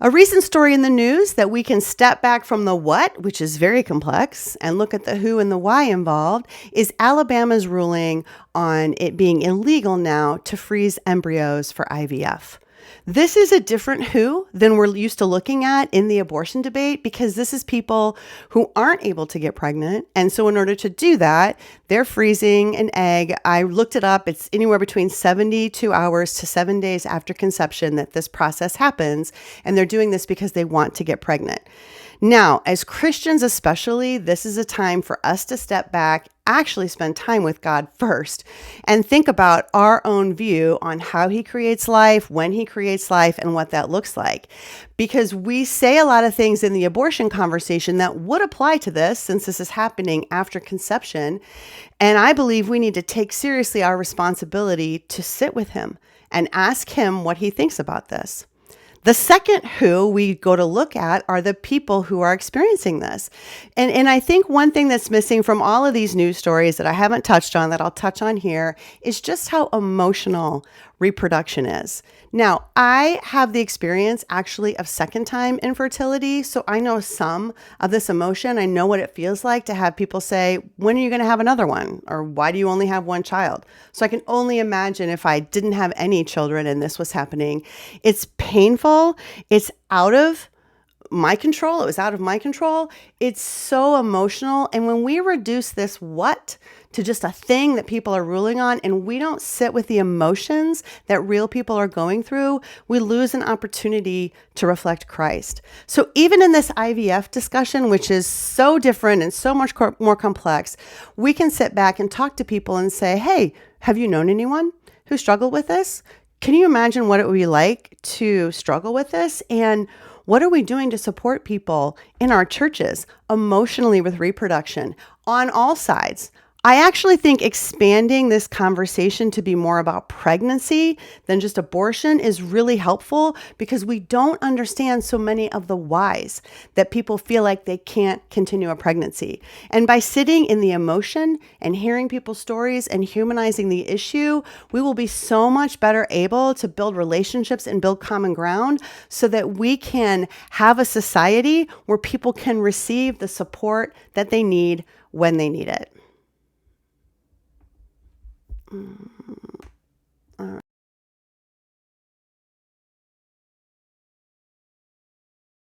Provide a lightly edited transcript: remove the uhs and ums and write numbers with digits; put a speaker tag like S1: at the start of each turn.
S1: A recent story in the news that we can step back from the what, which is very complex, and look at the who and the why involved, is Alabama's ruling on it being illegal now to freeze embryos for IVF. This is a different who than we're used to looking at in the abortion debate, because this is people who aren't able to get pregnant. And so in order to do that, they're freezing an egg. I looked it up. It's anywhere between 72 hours to 7 days after conception that this process happens. And they're doing this because they want to get pregnant. Now, as Christians especially, this is a time for us to step back, actually spend time with God first, and think about our own view on how He creates life, when He creates life, and what that looks like. Because we say a lot of things in the abortion conversation that would apply to this, since this is happening after conception. And I believe we need to take seriously our responsibility to sit with Him and ask Him what He thinks about this. The second who we go to look at are the people who are experiencing this. And I think one thing that's missing from all of these news stories that I haven't touched on, that I'll touch on here, is just how emotional reproduction is. Now, I have the experience actually of second-time infertility, so I know some of this emotion. I know what it feels like to have people say, when are you going to have another one? Or why do you only have one child? So I can only imagine if I didn't have any children and this was happening. It's painful. It's out of my control. It was out of my control. It's so emotional. And when we reduce this what to just a thing that people are ruling on, and we don't sit with the emotions that real people are going through, we lose an opportunity to reflect Christ. So even in this IVF discussion, which is so different and so much more complex, we can sit back and talk to people and say, hey, have you known anyone who struggled with this? Can you imagine what it would be like to struggle with this? And what are we doing to support people in our churches emotionally with reproduction on all sides? I actually think expanding this conversation to be more about pregnancy than just abortion is really helpful, because we don't understand so many of the whys that people feel like they can't continue a pregnancy. And by sitting in the emotion and hearing people's stories and humanizing the issue, we will be so much better able to build relationships and build common ground so that we can have a society where people can receive the support that they need when they need it.